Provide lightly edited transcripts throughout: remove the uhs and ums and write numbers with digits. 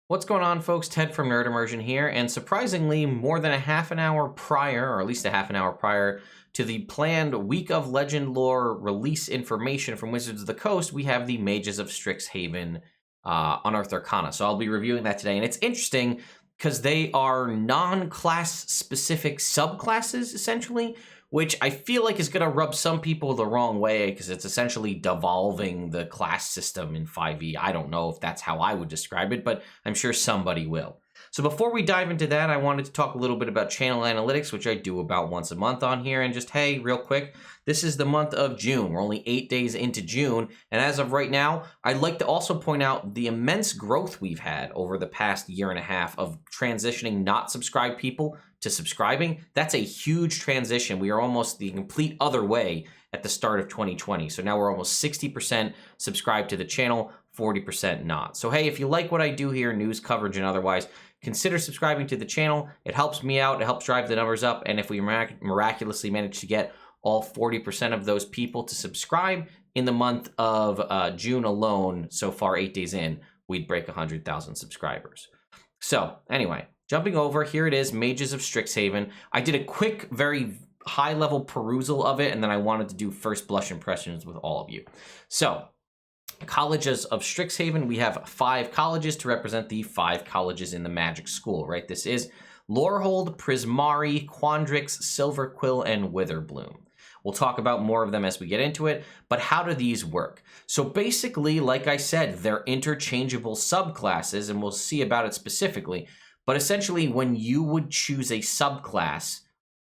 What's going on, folks? Ted from Immersion here, and surprisingly, more than a half an hour prior, or at least a half an hour prior, to the planned Week of Legend Lore release information from Wizards of the Coast, we have the Mages of Strixhaven Unearthed Arcana. So I'll be reviewing that today, and it's interesting because they are non-class specific subclasses, essentially, which I feel like is going to rub some people the wrong way because it's essentially devolving the class system in 5e. I don't know if that's how I would describe it, but I'm sure somebody will. So before we dive into that, I wanted to talk a little bit about channel analytics, which I do about once a month on here. And just, hey, real quick, this is the month of June. We're only 8 days into June. And as of right now, I'd like to also point out the immense growth we've had over the past year and a half of transitioning not subscribed people to subscribing. That's a huge transition. We are almost the complete other way at the start of 2020. So now we're almost 60% subscribed to the channel, 40% not. So hey, if you like what I do here, news coverage and otherwise, consider subscribing to the channel. It helps me out. It helps drive the numbers up. And if we miraculously manage to get all 40% of those people to subscribe in the month of June alone, so far 8 days in, we'd break 100,000 subscribers. So anyway, jumping over, here it is, Mages of Strixhaven. I did a quick, very high-level perusal of it, and then I wanted to do first blush impressions with all of you. So, colleges of Strixhaven, we have 5 colleges to represent the 5 colleges in the Magic School, right? This is Lorehold, Prismari, Quandrix, Silver Quill, and Witherbloom. We'll talk about more of them as we get into it, but how do these work? So basically, like I said, they're interchangeable subclasses, and we'll see about it specifically. But essentially, when you would choose a subclass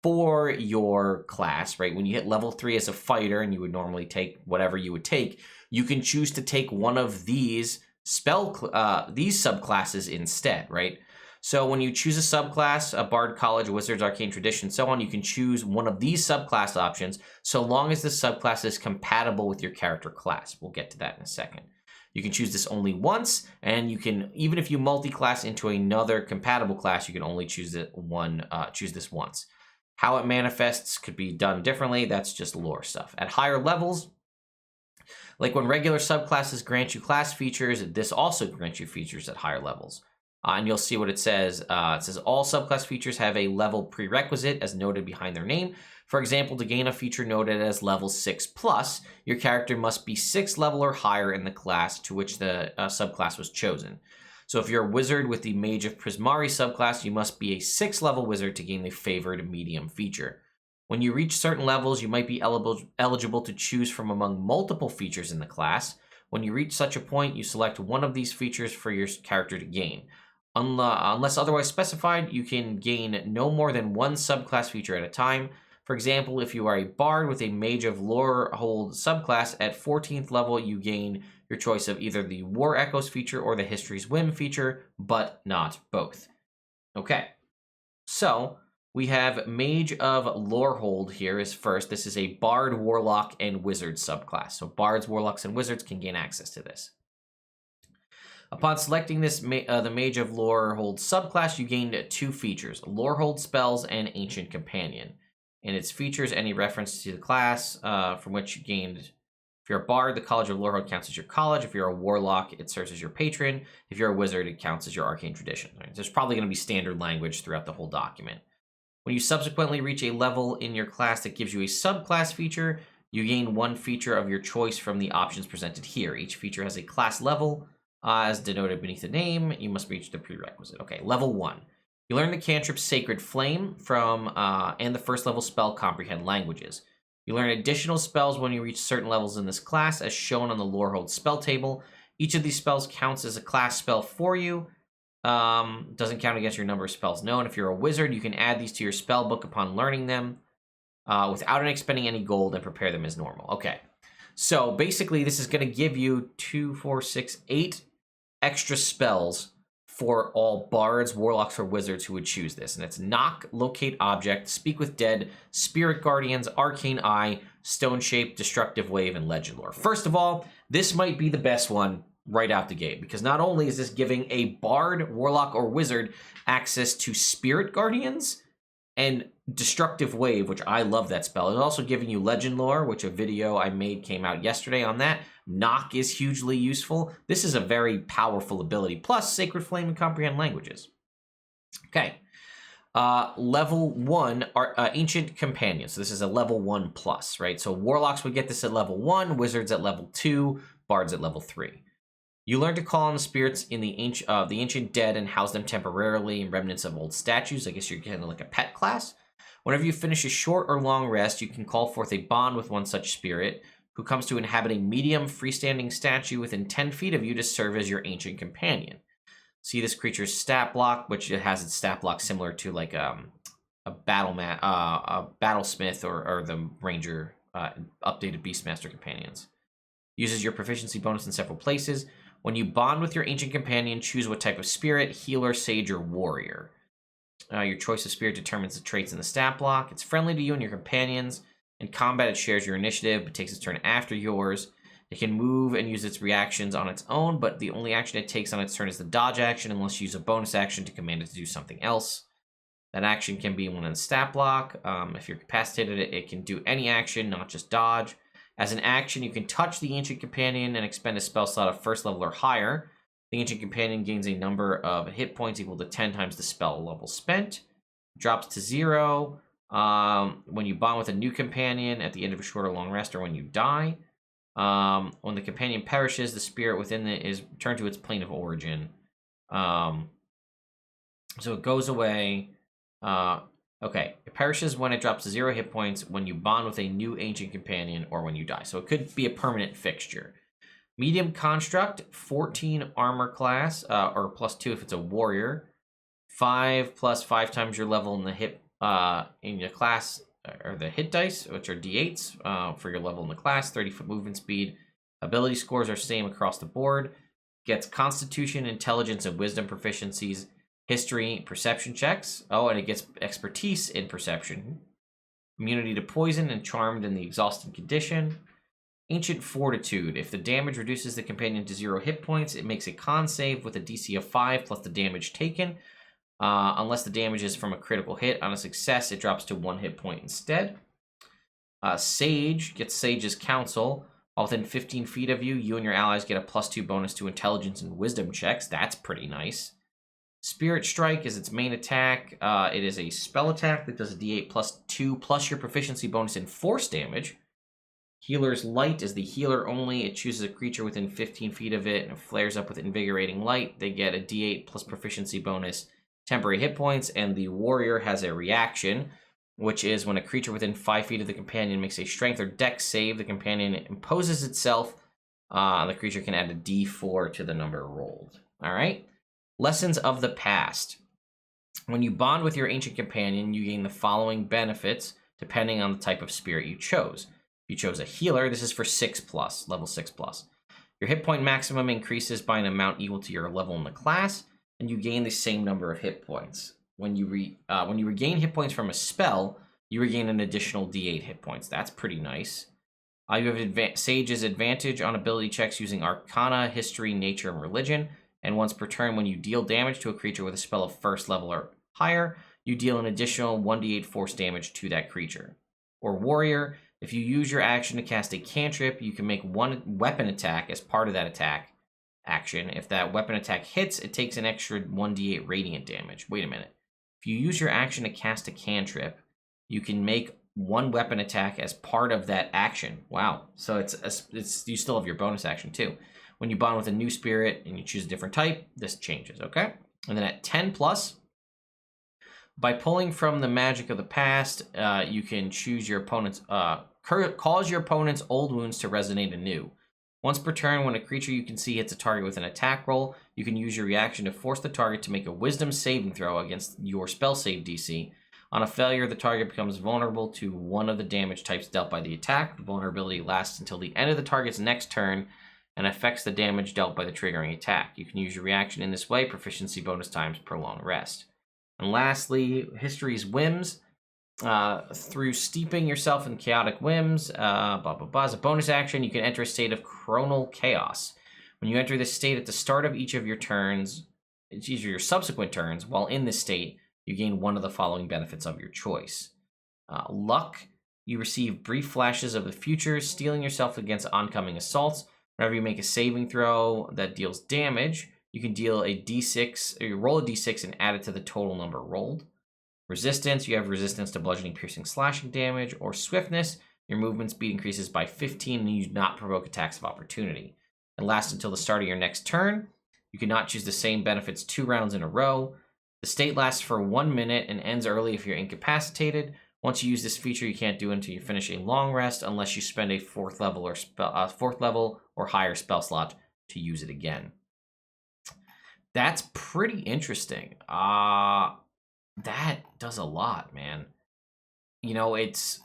for your class, right, when you hit level 3 as a fighter, and you would normally take whatever you would take, you can choose to take one of these these subclasses instead, right? So when you choose a subclass, a Bard, College, Wizards, Arcane Tradition, so on, you can choose one of these subclass options so long as the subclass is compatible with your character class. We'll get to that in a second. You can choose this only once, and you can, even if you multi-class into another compatible class, you can only choose this once. How it manifests could be done differently. That's just lore stuff. At higher levels, like when regular subclasses grant you class features, this also grants you features at higher levels. And you'll see what it says. It says all subclass features have a level prerequisite as noted behind their name. For example, to gain a feature noted as level 6+, your character must be 6th level or higher in the class to which the subclass was chosen. So if you're a wizard with the Mage of Prismari subclass, you must be a 6th level wizard to gain the favored medium feature. When you reach certain levels, you might be eligible to choose from among multiple features in the class. When you reach such a point, you select one of these features for your character to gain. Unless otherwise specified, you can gain no more than one subclass feature at a time. For example, if you are a bard with a Mage of Lorehold subclass, at 14th level, you gain your choice of either the War Echoes feature or the History's Whim feature, but not both. Okay, so we have Mage of Lorehold here is first. This is a Bard, Warlock, and Wizard subclass. So Bards, Warlocks, and Wizards can gain access to this. Upon selecting this, the Mage of Lorehold subclass, you gained 2 features, Lorehold Spells and Ancient Companion. In its features, any reference to the class from which you gained. If you're a Bard, the College of Lorehold counts as your college. If you're a Warlock, it serves as your patron. If you're a Wizard, it counts as your Arcane Tradition. Right? There's probably going to be standard language throughout the whole document. When you subsequently reach a level in your class that gives you a subclass feature, you gain 1 feature of your choice from the options presented here. Each feature has a class level. As denoted beneath the name, you must reach the prerequisite. Okay, level 1. You learn the cantrip Sacred Flame from and the first level spell Comprehend Languages. You learn additional spells when you reach certain levels in this class, as shown on the Lorehold spell table. Each of these spells counts as a class spell for you. Doesn't count against your number of spells known. If you're a wizard, you can add these to your spell book upon learning them without expending any gold and prepare them as normal. Okay, so basically this is going to give you 2, 4, 6, 8 extra spells for all bards, warlocks, or wizards who would choose this. And it's Knock, Locate Object, Speak with Dead, Spirit Guardians, Arcane Eye, Stone Shape, Destructive Wave, and Legend Lore. First of all, this might be the best one right out the gate, because not only is this giving a bard, warlock, or wizard access to Spirit Guardians, And Destructive Wave, which I love that spell, is also giving you Legend Lore, which a video I made came out yesterday on that. Knock is hugely useful. This is a very powerful ability. Plus, Sacred Flame and Comprehend Languages. Okay. Level 1 are Ancient Companions. So this is a level 1 plus, right? So Warlocks would get this at level 1, Wizards at level 2, Bards at level 3. You learn to call on the spirits in the ancient dead and house them temporarily in remnants of old statues. I guess you're kind of like a pet class. Whenever you finish a short or long rest, you can call forth a bond with one such spirit who comes to inhabit a medium freestanding statue within 10 feet of you to serve as your ancient companion. See this creature's stat block, which it has its stat block similar to like a battlesmith or the ranger updated beastmaster companions. Uses your proficiency bonus in several places. When you bond with your ancient companion, choose what type of spirit: healer, sage, or warrior. Your choice of spirit determines the traits in the stat block. It's friendly to you and your companions. In combat, it shares your initiative, but takes its turn after yours. It can move and use its reactions on its own, but the only action it takes on its turn is the dodge action, unless you use a bonus action to command it to do something else. That action can be one in the stat block. If you're incapacitated, it can do any action, not just dodge. As an action, you can touch the Ancient Companion and expend a spell slot of first level or higher. The Ancient Companion gains a number of hit points equal to 10 times the spell level spent. Drops to 0 when you bond with a new companion at the end of a short or long rest, or when you die. When the companion perishes, the spirit within it is returned to its plane of origin. So it goes away. Okay, it perishes when it drops to 0 hit points, when you bond with a new ancient companion, or when you die. So it could be a permanent fixture. Medium construct, 14 armor class, or +2 if it's a warrior. 5 plus 5 times your level in the hit in your class, or the hit dice, which are d8s for your level in the class. 30-foot movement speed. Ability scores are same across the board. Gets Constitution, Intelligence, and Wisdom proficiencies. History, perception checks. Oh, and it gets expertise in perception. Immunity to poison and charmed in the exhausted condition. Ancient Fortitude. If the damage reduces the companion to 0 hit points, it makes a con save with a DC of 5 plus the damage taken. Unless the damage is from a critical hit. On a success, it drops to 1 hit point instead. Sage gets Sage's Counsel. While within 15 feet of you, you and your allies get a +2 bonus to intelligence and wisdom checks. That's pretty nice. Spirit Strike is its main attack. It is a spell attack that does a d8 +2 plus your proficiency bonus in force damage. Healer's Light is the healer only. It chooses a creature within 15 feet of it and it flares up with invigorating light. They get a d8 plus proficiency bonus, temporary hit points, and the warrior has a reaction, which is when a creature within 5 feet of the companion makes a strength or dex save, the companion imposes itself. The creature can add a d4 to the number rolled. All right. Lessons of the past. When you bond with your ancient companion, you gain the following benefits depending on the type of spirit you chose. If you chose a healer, this is for 6+, level 6+. Your hit point maximum increases by an amount equal to your level in the class, and you gain the same number of hit points. When you regain hit points from a spell, you regain an additional d8 hit points. That's pretty nice. You have Sage's advantage on ability checks using Arcana, History, Nature, and Religion. And once per turn, when you deal damage to a creature with a spell of first level or higher, you deal an additional 1d8 force damage to that creature. Or Warrior, if you use your action to cast a cantrip, you can make one weapon attack as part of that attack action. If that weapon attack hits, it takes an extra 1d8 radiant damage. Wait a minute. If you use your action to cast a cantrip, you can make one weapon attack as part of that action. Wow. So it's you still have your bonus action too. When you bond with a new spirit and you choose a different type, this changes, okay? And then at 10+, by pulling from the magic of the past, you can choose your opponent's, cause your opponent's old wounds to resonate anew. Once per turn, when a creature you can see hits a target with an attack roll, you can use your reaction to force the target to make a wisdom saving throw against your spell save DC. On a failure, the target becomes vulnerable to one of the damage types dealt by the attack. The vulnerability lasts until the end of the target's next turn, and affects the damage dealt by the triggering attack. You can use your reaction in this way, proficiency bonus times prolonged rest. And lastly, History's Whims. Through steeping yourself in chaotic whims, as a bonus action, you can enter a state of chronal chaos. When you enter this state at the start of each of your turns, each of your subsequent turns, while in this state, you gain one of the following benefits of your choice. Luck, you receive brief flashes of the future, steeling yourself against oncoming assaults. Whenever you make a saving throw that deals damage, you can deal a d6, or you roll a d6 and add it to the total number rolled. Resistance, you have resistance to bludgeoning, piercing, slashing damage. Or swiftness, your movement speed increases by 15 and you do not provoke attacks of opportunity. And lasts until the start of your next turn. You cannot choose the same benefits 2 rounds in a row. The state lasts for 1 minute and ends early if you're incapacitated. Once you use this feature, you can't do it until you finish a long rest, unless you spend a 4th level or higher spell slot to use it again. That's pretty interesting. That does a lot, man. You know, it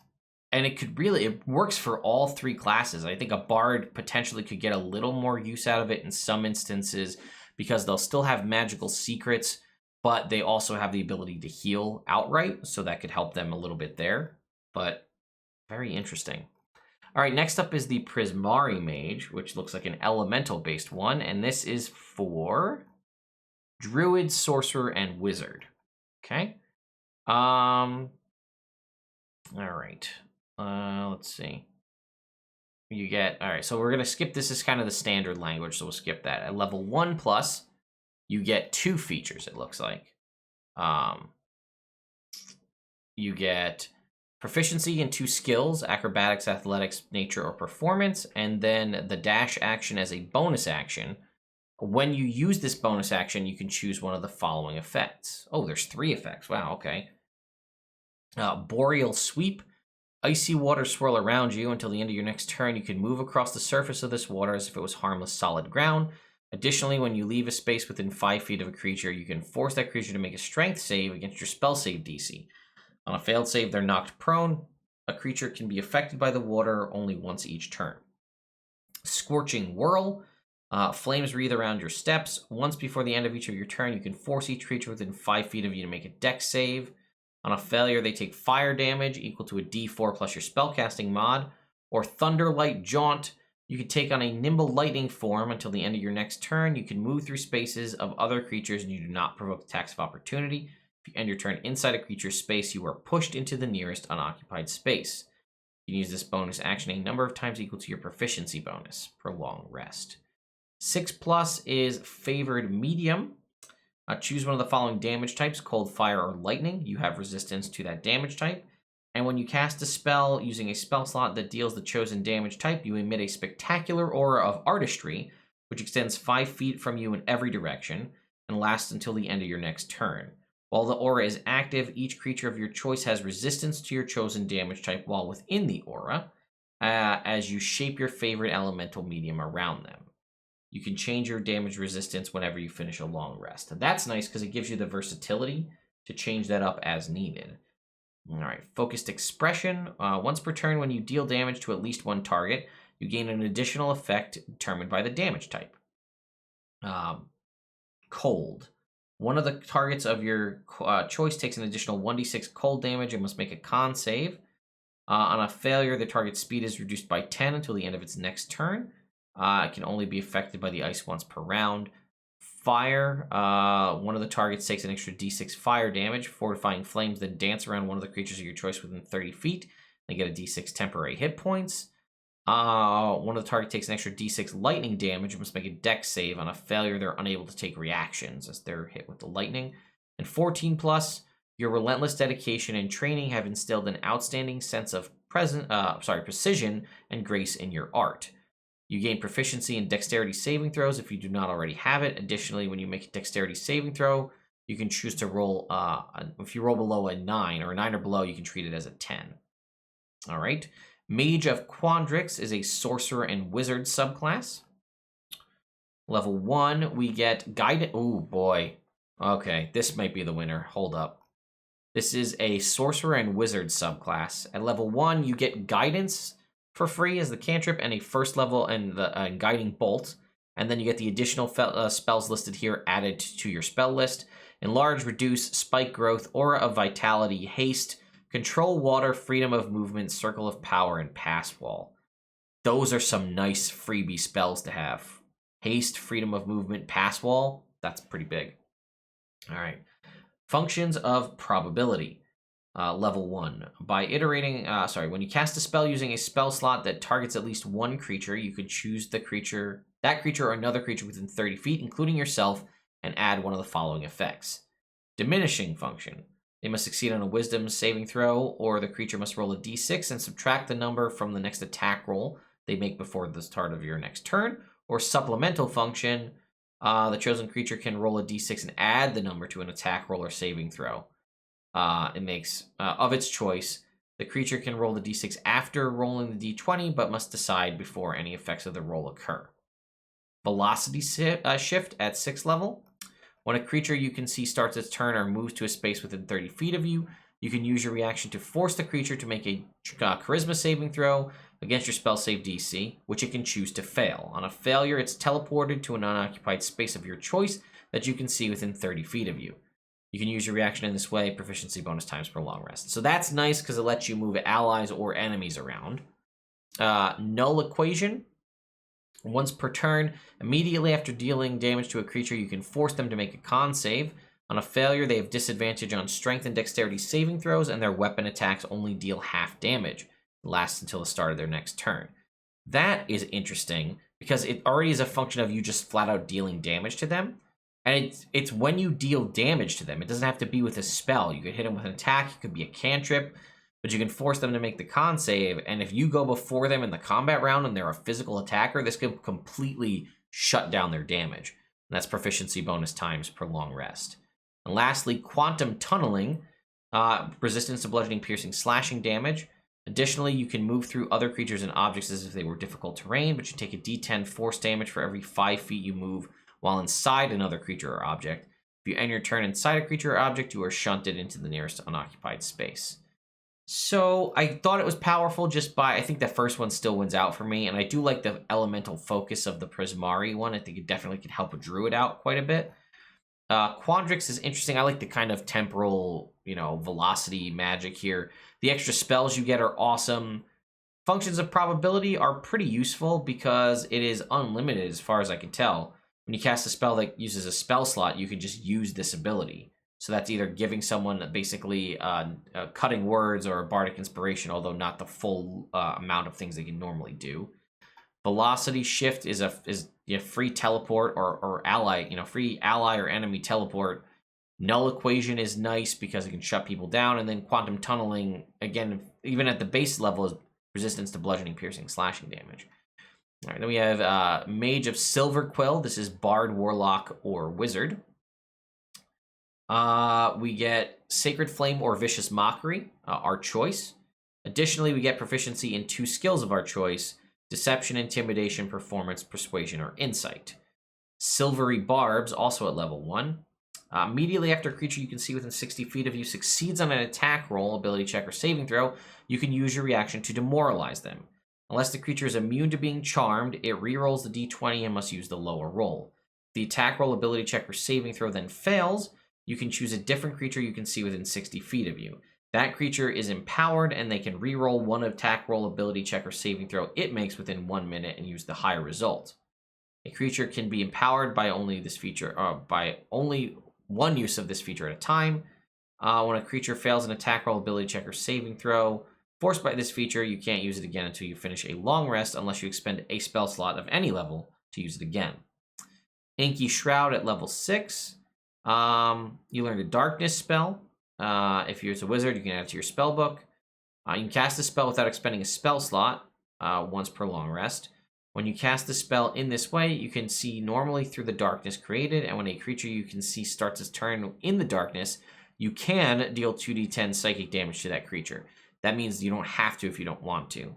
works for all 3 classes. I think a bard potentially could get a little more use out of it in some instances because they'll still have magical secrets, but they also have the ability to heal outright, so that could help them a little bit there. But very interesting. All right, next up is the Prismari Mage, which looks like an elemental-based one, and this is for Druid, Sorcerer, and Wizard. Okay. All right. Let's see. You get, all right, so we're going to skip this as kind of the standard language, so we'll skip that. At level 1+, you get 2 features, it looks like. You get proficiency in 2 skills, acrobatics, athletics, nature, or performance, and then the dash action as a bonus action. When you use this bonus action, you can choose one of the following effects. Oh, there's 3 effects. Wow, okay. Boreal Sweep. Icy water swirl around you until the end of your next turn. You can move across the surface of this water as if it was harmless solid ground. Additionally, when you leave a space within 5 feet of a creature, you can force that creature to make a strength save against your spell save DC. On a failed save, they're knocked prone. A creature can be affected by the water only once each turn. Scorching Whirl. Flames wreathe around your steps. Once before the end of each of your turn, you can force each creature within 5 feet of you to make a dex save. On a failure, they take fire damage equal to a d4 plus your spellcasting mod. Or Thunderlight Jaunt. You can take on a nimble lightning form until the end of your next turn. You can move through spaces of other creatures and you do not provoke attacks of opportunity. If you end your turn inside a creature's space, you are pushed into the nearest unoccupied space. You can use this bonus action a number of times equal to your proficiency bonus per long rest. 6+ is Favored Medium. Choose one of the following damage types, cold, fire, or lightning. You have resistance to that damage type. And when you cast a spell using a spell slot that deals the chosen damage type, you emit a spectacular aura of artistry, which extends 5 feet from you in every direction and lasts until the end of your next turn. While the aura is active, each creature of your choice has resistance to your chosen damage type while within the aura, as you shape your favorite elemental medium around them. You can change your damage resistance whenever you finish a long rest. And that's nice because it gives you the versatility to change that up as needed. All right, Focused Expression. Once per turn, when you deal damage to at least one target, you gain an additional effect determined by the damage type. Cold. One of the targets of your choice takes an additional 1d6 cold damage and must make a con save. On a failure, the target's speed is reduced by 10 until the end of its next turn. It can only be affected by the ice once per round. Fire. One of the targets takes an extra d6 fire damage. Fortifying flames then dance around one of the creatures of your choice within 30 feet. They get a d6 temporary hit points. One of the target takes an extra d6 lightning damage and must make a dex save. On a failure, they're unable to take reactions as they're hit with the lightning. And 14+, your relentless dedication and training have instilled an outstanding sense of precision and grace in your art. You gain proficiency in dexterity saving throws if you do not already have it. Additionally, when you make a dexterity saving throw, you can choose to roll, if you roll below a 9 or a 9 or below, you can treat it as a 10. All right. Mage of Quandrix is a sorcerer and wizard subclass. Level 1, we get guidance. Oh boy. Okay, this might be the winner. Hold up. This is a sorcerer and wizard subclass. At level 1, you get guidance for free as the cantrip and a first level and the guiding bolt. And then you get the additional spells listed here added to your spell list. Enlarge, reduce, spike growth, aura of vitality, haste, control water, freedom of movement, circle of power, and pass wall. Those are some nice freebie spells to have. Haste, freedom of movement, pass wall. That's pretty big. All right. Functions of probability. Level 1. By iterating, when you cast a spell using a spell slot that targets at least one creature, you could choose that creature or another creature within 30 feet, including yourself, and add one of the following effects. Diminishing function. They must succeed on a wisdom saving throw, or the creature must roll a d6 and subtract the number from the next attack roll they make before the start of your next turn. Or supplemental function. The chosen creature can roll a d6 and add the number to an attack roll or saving throw. It makes of its choice. The creature can roll the d6 after rolling the d20, but must decide before any effects of the roll occur. Velocity shift at 6th level. When a creature you can see starts its turn or moves to a space within 30 feet of you, you can use your reaction to force the creature to make a charisma saving throw against your spell save DC, which it can choose to fail. On a failure, it's teleported to an unoccupied space of your choice that you can see within 30 feet of you. You can use your reaction in this way, proficiency bonus times per long rest. So that's nice because it lets you move allies or enemies around. Null equation. Once per turn, immediately after dealing damage to a creature, you can force them to make a con save. On a failure, they have disadvantage on strength and dexterity saving throws, and their weapon attacks only deal half damage. It lasts until the start of their next turn. That is interesting because it already is a function of you just flat out dealing damage to them. And it's when you deal damage to them. It doesn't have to be with a spell. You could hit them with an attack. It could be a cantrip. But you can force them to make the con save. And if you go before them in the combat round and they're a physical attacker, this can completely shut down their damage. And that's proficiency bonus times per long rest. And lastly, quantum tunneling. Resistance to bludgeoning, piercing, slashing damage. Additionally, you can move through other creatures and objects as if they were difficult terrain, but you take a d10 force damage for every 5 feet you move while inside another creature or object. If you end your turn inside a creature or object, you are shunted into the nearest unoccupied space. So I thought it was powerful I think the first one still wins out for me, and I do like the elemental focus of the Prismari one. I think it definitely could help a druid out quite a bit. Quandrix is interesting. I like the kind of temporal, velocity magic here. The extra spells you get are awesome. Functions of probability are pretty useful because it is unlimited as far as I can tell. When you cast a spell that uses a spell slot, you can just use this ability. So that's either giving someone basically cutting words or a bardic inspiration, although not the full amount of things they can normally do. Velocity shift is a free teleport or ally, free ally or enemy teleport. Null equation is nice because it can shut people down, and then quantum tunneling, again, even at the base level, is resistance to bludgeoning, piercing, slashing damage. All right, then we have Mage of Silver Quill. This is Bard, Warlock, or Wizard. We get Sacred Flame or Vicious Mockery, our choice. Additionally, we get proficiency in 2 skills of our choice: Deception, Intimidation, Performance, Persuasion, or Insight. Silvery Barbs, also at level 1. Immediately after a creature you can see within 60 feet of you succeeds on an attack roll, ability check, or saving throw, you can use your reaction to demoralize them. Unless the creature is immune to being charmed, it rerolls the d20 and must use the lower roll. If the attack roll, ability check, or saving throw then fails, you can choose a different creature you can see within 60 feet of you. That creature is empowered, and they can reroll one attack roll, ability check, or saving throw it makes within 1 minute and use the higher result. A creature can be empowered by only one use of this feature at a time. When a creature fails an attack roll, ability check, or saving throw forced by this feature, you can't use it again until you finish a long rest unless you expend a spell slot of any level to use it again. Inky Shroud at level 6. You learned a darkness spell. If you're a wizard, you can add it to your spell book. You can cast a spell without expending a spell slot once per long rest. When you cast the spell in this way, you can see normally through the darkness created, and when a creature you can see starts its turn in the darkness, you can deal 2d10 psychic damage to that creature. That means you don't have to if you don't want to.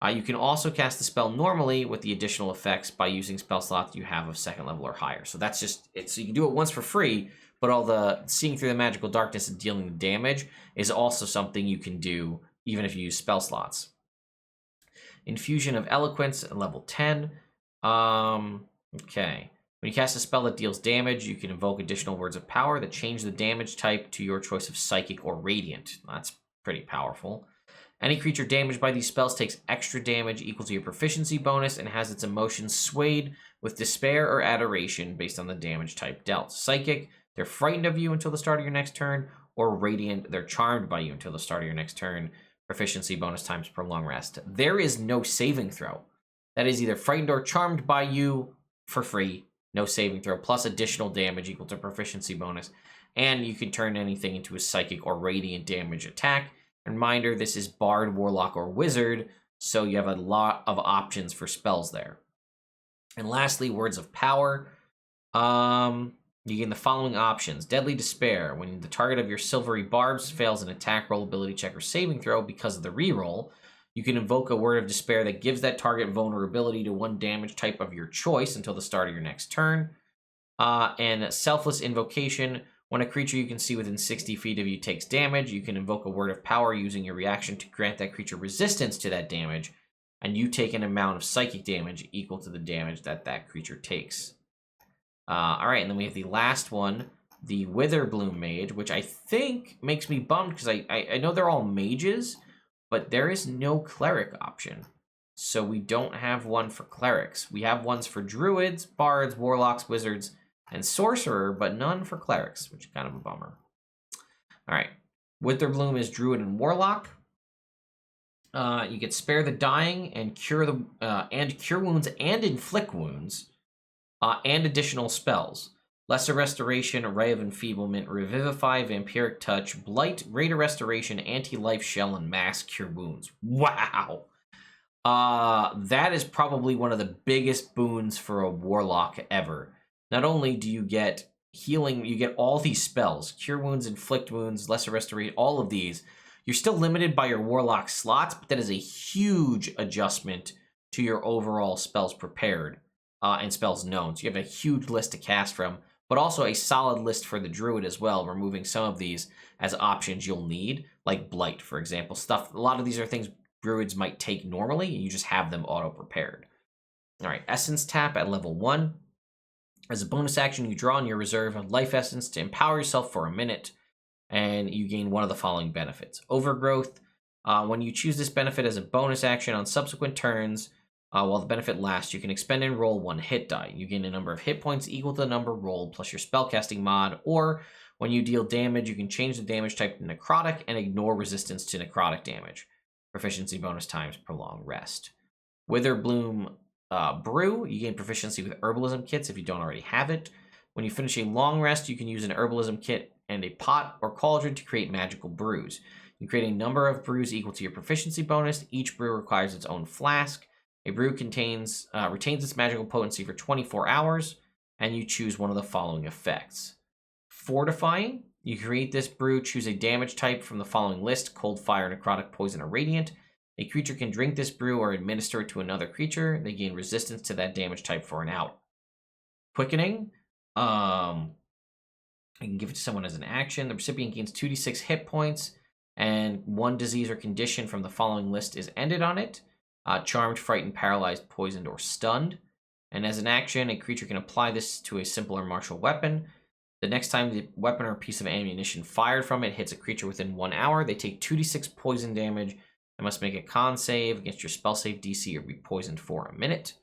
You can also cast the spell normally with the additional effects by using spell slots you have of 2nd level or higher. So that's just it. So you can do it once for free, but all the seeing through the magical darkness and dealing the damage is also something you can do even if you use spell slots. Infusion of Eloquence at level 10. Okay. When you cast a spell that deals damage, you can invoke additional words of power that change the damage type to your choice of Psychic or Radiant. That's pretty powerful. Any creature damaged by these spells takes extra damage equal to your proficiency bonus and has its emotions swayed with despair or adoration based on the damage type dealt. Psychic, they're frightened of you until the start of your next turn, or radiant, they're charmed by you until the start of your next turn. Proficiency bonus times per long rest. There is no saving throw. That is either frightened or charmed by you for free. No saving throw, plus additional damage equal to proficiency bonus. And you can turn anything into a psychic or radiant damage attack. Reminder, this is Bard, Warlock, or Wizard, so you have a lot of options for spells there. And lastly, Words of Power. You gain the following options. Deadly Despair. When the target of your Silvery Barbs fails an attack, roll, ability check, or saving throw because of the reroll, you can invoke a Word of Despair that gives that target vulnerability to one damage type of your choice until the start of your next turn. And Selfless Invocation. When a creature you can see within 60 feet of you takes damage, you can invoke a Word of Power using your reaction to grant that creature resistance to that damage, and you take an amount of psychic damage equal to the damage that that creature takes. All right, and then we have the last one, the Witherbloom Mage, which I think makes me bummed because I know they're all mages, but there is no cleric option. So we don't have one for clerics. We have ones for druids, bards, warlocks, wizards, and sorcerer, but none for clerics, which is kind of a bummer. All right, Witherbloom is druid and warlock. You get Spare the Dying and cure wounds and inflict wounds, and additional spells. Lesser Restoration, Ray of Enfeeblement, Revivify, Vampiric Touch, Blight, Raider Restoration, Anti-Life Shell, and Mass Cure Wounds. Wow! That is probably one of the biggest boons for a warlock ever. Not only do you get healing, you get all these spells, Cure Wounds, Inflict Wounds, Lesser Restoration, all of these. You're still limited by your warlock slots, but that is a huge adjustment to your overall spells prepared and spells known. So you have a huge list to cast from, but also a solid list for the druid as well, removing some of these as options you'll need, like Blight, for example. A lot of these are things druids might take normally, and you just have them auto-prepared. All right, Essence Tap at level 1. As a bonus action, you draw on your reserve a life essence to empower yourself for a minute, and you gain one of the following benefits. Overgrowth. When you choose this benefit as a bonus action on subsequent turns, while the benefit lasts, you can expend and roll 1 hit die. You gain a number of hit points equal to the number rolled plus your spellcasting mod, or when you deal damage, you can change the damage type to necrotic and ignore resistance to necrotic damage. Proficiency bonus times per long rest. Witherbloom Brew, you gain proficiency with herbalism kits if you don't already have it. When you finish a long rest, you can use an herbalism kit and a pot or cauldron to create magical brews. You can create a number of brews equal to your proficiency bonus. Each brew requires its own flask. A brew retains its magical potency for 24 hours, and you choose one of the following effects. Fortifying, you create this brew, choose a damage type from the following list: cold, fire, necrotic, poison, or radiant. A creature can drink this brew or administer it to another creature. They gain resistance to that damage type for an hour. Quickening, you can give it to someone as an action. The recipient gains 2d6 hit points, and one disease or condition from the following list is ended on it. Charmed, frightened, paralyzed, poisoned, or stunned. And as an action, a creature can apply this to a simple or martial weapon. The next time the weapon or piece of ammunition fired from it hits a creature within 1 hour, they take 2d6 poison damage and must make a con save against your spell save DC or be poisoned for a minute.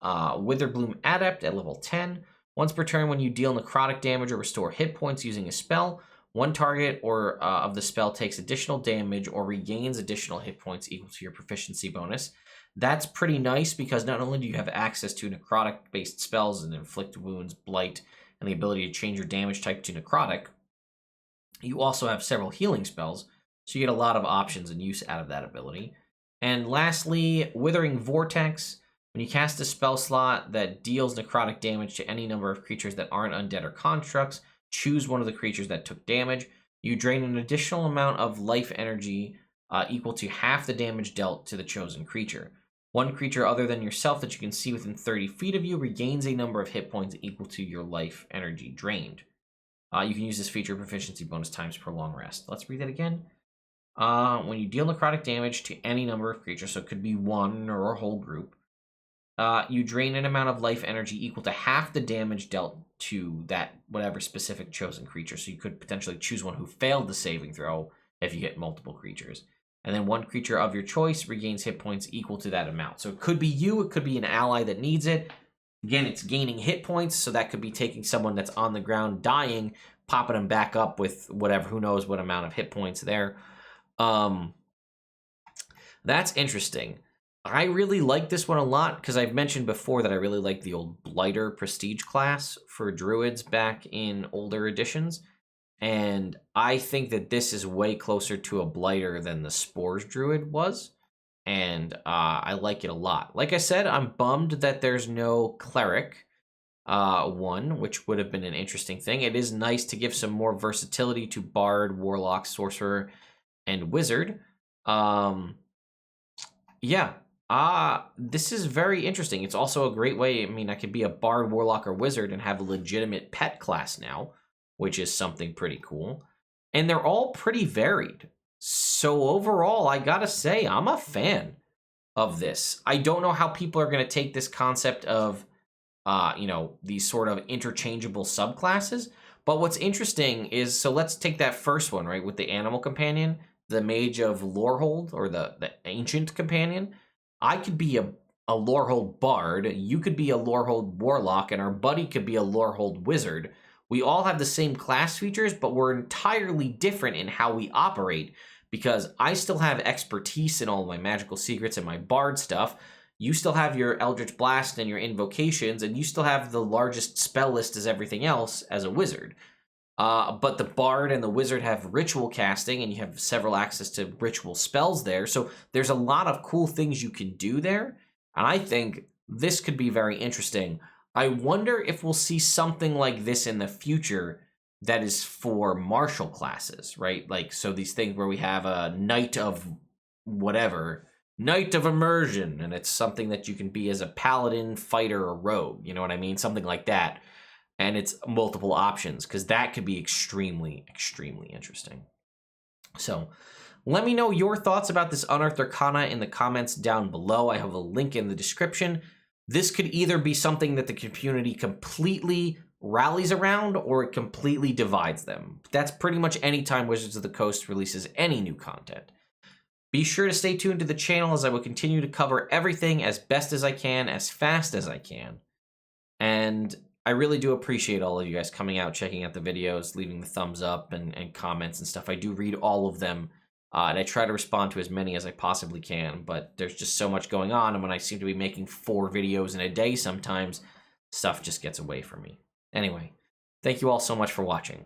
Witherbloom Adept at level 10. Once per turn, when you deal necrotic damage or restore hit points using a spell, one target of the spell takes additional damage or regains additional hit points equal to your proficiency bonus. That's pretty nice because not only do you have access to necrotic-based spells and inflict wounds, blight, and the ability to change your damage type to necrotic, you also have several healing spells, so you get a lot of options and use out of that ability. And lastly, Withering Vortex. When you cast a spell slot that deals necrotic damage to any number of creatures that aren't undead or constructs, choose one of the creatures that took damage. You drain an additional amount of life energy equal to half the damage dealt to the chosen creature. One creature other than yourself that you can see within 30 feet of you regains a number of hit points equal to your life energy drained. You can use this feature proficiency bonus times per long rest. Let's read that again. When you deal necrotic damage to any number of creatures, so it could be one or a whole group, you drain an amount of life energy equal to half the damage dealt to that whatever specific chosen creature. So you could potentially choose one who failed the saving throw if you get multiple creatures. And then one creature of your choice regains hit points equal to that amount. So it could be you, it could be an ally that needs it. Again, it's gaining hit points, so that could be taking someone that's on the ground dying, popping them back up with whatever, who knows what amount of hit points there. That's interesting. I really like this one a lot because I've mentioned before that I really like the old Blighter Prestige class for druids back in older editions. And I think that this is way closer to a Blighter than the Spores Druid was. And I like it a lot. Like I said, I'm bummed that there's no Cleric one, which would have been an interesting thing. It is nice to give some more versatility to Bard, Warlock, Sorcerer, and Wizard. Yeah. This is very interesting. It's also a great way. I mean, I could be a Bard, Warlock, or Wizard and have a legitimate pet class now, which is something pretty cool. And they're all pretty varied. So overall, I gotta say, I'm a fan of this. I don't know how people are gonna take this concept of, these sort of interchangeable subclasses. But what's interesting is, so let's take that first one, right, with the Animal Companion, the Mage of Lorehold, or the Ancient Companion. I could be a Lorehold Bard, you could be a Lorehold Warlock, and our buddy could be a Lorehold Wizard. We all have the same class features, but we're entirely different in how we operate, because I still have expertise in all my magical secrets and my Bard stuff. You still have your Eldritch Blast and your invocations, and you still have the largest spell list as everything else as a wizard. But the Bard and the Wizard have ritual casting, and you have several access to ritual spells there. So there's a lot of cool things you can do there. And I think this could be very interesting. I wonder if we'll see something like this in the future that is for martial classes, right? Like, so these things where we have a Knight of whatever, Knight of Immersion, and it's something that you can be as a paladin, fighter, or rogue. You know what I mean? Something like that. And it's multiple options, because that could be extremely, extremely interesting. So let me know your thoughts about this Unearthed Arcana in the comments down below. I have a link in the description. This could either be something that the community completely rallies around, or it completely divides them. That's pretty much any time Wizards of the Coast releases any new content. Be sure to stay tuned to the channel, as I will continue to cover everything as best as I can, as fast as I can. And I really do appreciate all of you guys coming out, checking out the videos, leaving the thumbs up and comments and stuff. I do read all of them, and I try to respond to as many as I possibly can, but there's just so much going on, and when I seem to be making 4 videos in a day sometimes, stuff just gets away from me. Anyway, thank you all so much for watching,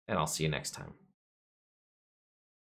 and I'll see you next time.